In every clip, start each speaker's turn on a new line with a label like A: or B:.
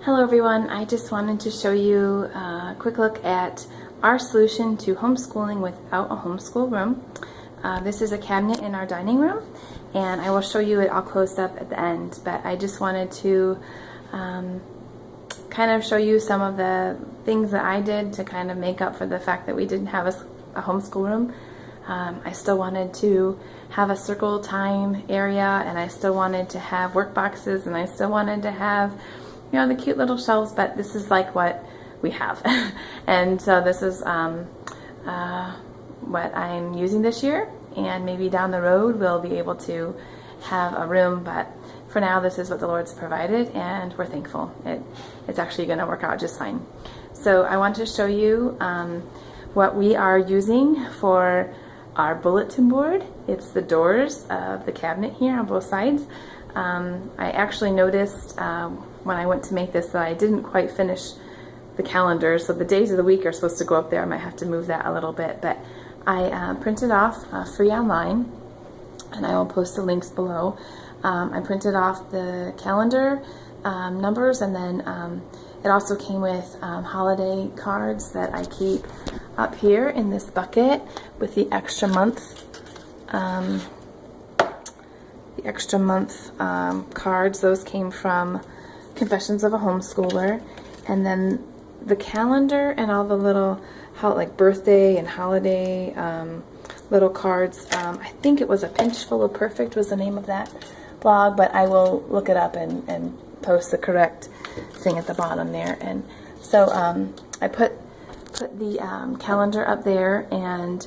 A: Hello everyone, I just wanted to show you a quick look at our solution to homeschooling without a homeschool room. This is a cabinet in our dining room, and I will show you it all closed up at the end, but I just wanted to kind of show you some of the things that I did to kind of make up for the fact that we didn't have a homeschool room. I still wanted to have a circle time area, and I still wanted to have work boxes, and I still wanted to have, you know, the cute little shelves, but this is like what we have. And so this is what I'm using this year, and maybe down the road we'll be able to have a room, but for now this is what the Lord's provided, and we're thankful. It's actually going to work out just fine. So I want to show you what we are using for our bulletin board. It's the doors of the cabinet here on both sides. I actually noticed when I went to make this that I didn't quite finish the calendar, so the days of the week are supposed to go up there. I might have to move that a little bit, but I printed off free online, and I will post the links below. I printed off the calendar numbers, and then it also came with holiday cards that I keep up here in this bucket with the extra month cards. Those came from Confessions of a Homeschooler. And then the calendar and all the little like birthday and holiday little cards. I think it was A Pinch Full of Perfect was the name of that blog, but I will look it up and post the correct thing at the bottom there. And so I put the calendar up there, and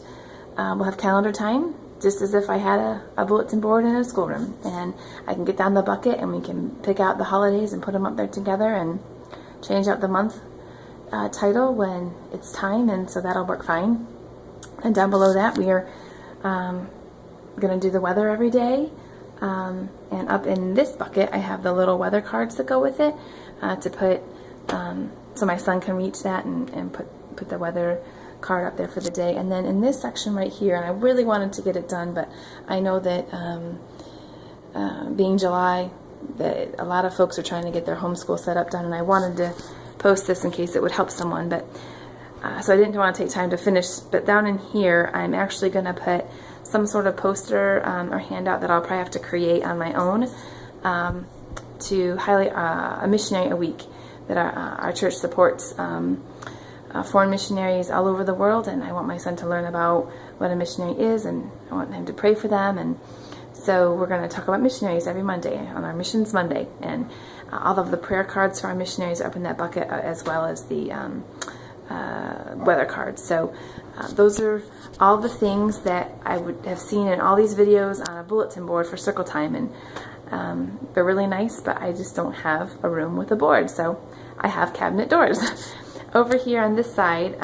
A: we'll have calendar time just as if I had a bulletin board in a schoolroom, and I can get down the bucket and we can pick out the holidays and put them up there together and change out the month title when it's time, and so that'll work fine. And down below that we are going to do the weather every day, and up in this bucket I have the little weather cards that go with it to put so my son can reach that and put the weather card up there for the day. And then in this section right here, and I really wanted to get it done, but I know that being July, that a lot of folks are trying to get their homeschool setup done, and I wanted to post this in case it would help someone, but so I didn't want to take time to finish. But down in here I'm actually going to put some sort of poster or handout that I'll probably have to create on my own to highlight a missionary a week that our church supports. Foreign missionaries all over the world, and I want my son to learn about what a missionary is, and I want him to pray for them. And so we're going to talk about missionaries every Monday on our Missions Monday, and all of the prayer cards for our missionaries are up in that bucket, as well as the weather cards. So those are all the things that I would have seen in all these videos on a bulletin board for circle time, and they're really nice, but I just don't have a room with a board, so I have cabinet doors. Over here on this side,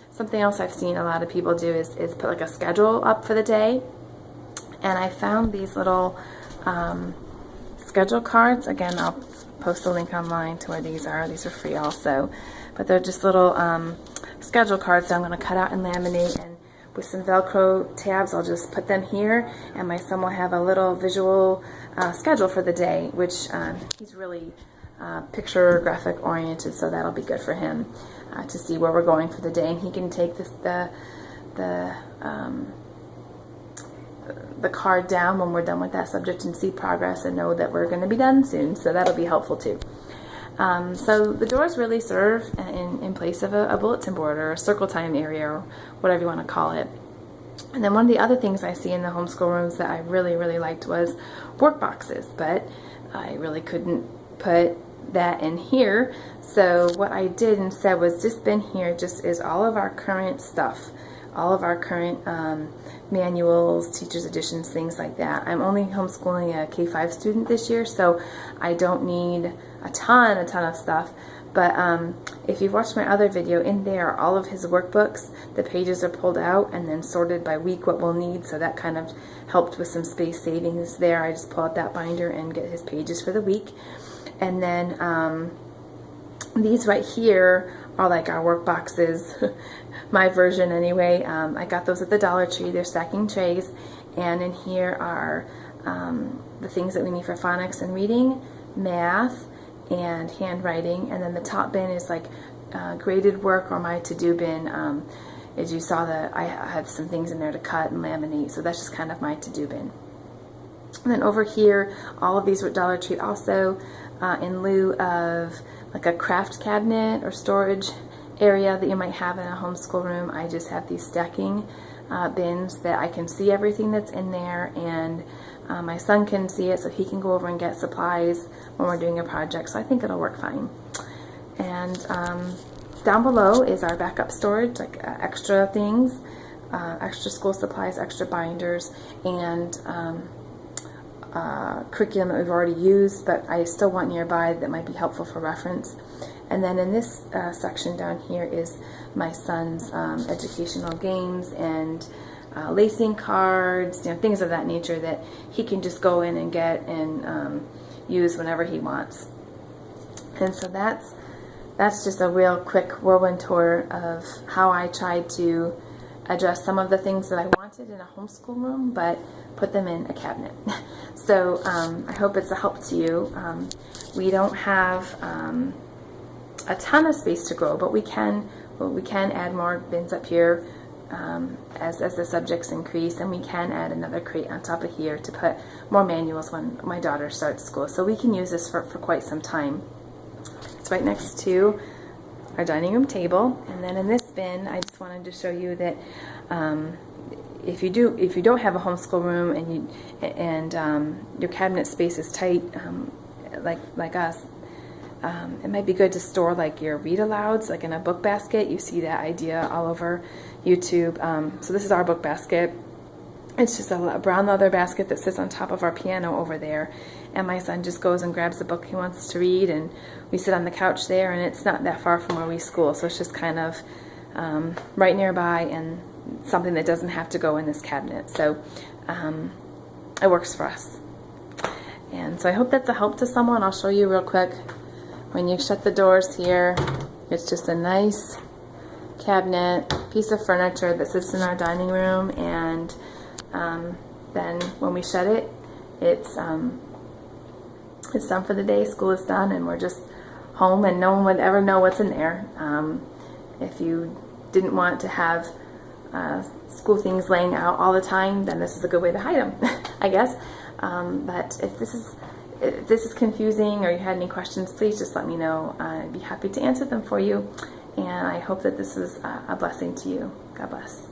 A: something else I've seen a lot of people do is put like a schedule up for the day. And I found these little schedule cards. Again, I'll post a link online to where these are. These are free also. But they're just little schedule cards that I'm going to cut out and laminate. And with some Velcro tabs, I'll just put them here. And my son will have a little visual schedule for the day, which he's really picture graphic oriented, so that'll be good for him to see where we're going for the day, and he can take the card down when we're done with that subject and see progress and know that we're going to be done soon, so that'll be helpful too. So the doors really serve in place of a bulletin board or a circle time area or whatever you want to call it. And then one of the other things I see in the homeschool rooms that I really liked was work boxes, but I really couldn't put that in here. So what I did instead was this bin here just is all of our current stuff, all of our current manuals, teacher's editions, things like that. I'm only homeschooling a K-5 student this year, so I don't need a ton of stuff. But if you've watched my other video, in there are all of his workbooks. The pages are pulled out and then sorted by week what we'll need, so that kind of helped with some space savings there. I just pull out that binder and get his pages for the week. And then these right here are like our work boxes, my version anyway. I got those at the Dollar Tree. They're stacking trays, and in here are the things that we need for phonics and reading, math, and handwriting, and then the top bin is like graded work or my to-do bin. As you saw, that I have some things in there to cut and laminate, so that's just kind of my to-do bin. And then over here, all of these were at Dollar Tree also, in lieu of like a craft cabinet or storage area that you might have in a homeschool room. I just have these stacking bins that I can see everything that's in there, and my son can see it, so he can go over and get supplies when we're doing a project, so I think it'll work fine. And down below is our backup storage, like extra things, extra school supplies, extra binders, and curriculum that we've already used, but I still want nearby that might be helpful for reference. And then in this section down here is my son's educational games and lacing cards, you know, things of that nature that he can just go in and get and use whenever he wants. And so that's just a real quick whirlwind tour of how I tried to address some of the things that I wanted in a homeschool room, but put them in a cabinet. So I hope it's a help to you. We don't have a ton of space to grow, but we can add more bins up here as the subjects increase, and we can add another crate on top of here to put more manuals when my daughter starts school. So we can use this for quite some time. It's right next to our dining room table, and then in this bin, I just wanted to show you that if you don't have a homeschool room and your cabinet space is tight, like us, it might be good to store like your read-alouds like in a book basket. You see that idea all over YouTube. So this is our book basket. It's just a brown leather basket that sits on top of our piano over there, and my son just goes and grabs the book he wants to read, and we sit on the couch there, and it's not that far from where we school, so it's just kind of right nearby and something that doesn't have to go in this cabinet. So it works for us. And so I hope that's a help to someone. I'll show you real quick. When you shut the doors here, it's just a nice cabinet, piece of furniture that sits in our dining room, and then when we shut it, it's done for the day. School is done, and we're just home, and no one would ever know what's in there. If you didn't want to have school things laying out all the time, then this is a good way to hide them, I guess. But if this is confusing or you had any questions, please just let me know. I'd be happy to answer them for you, and I hope that this is a blessing to you. God bless.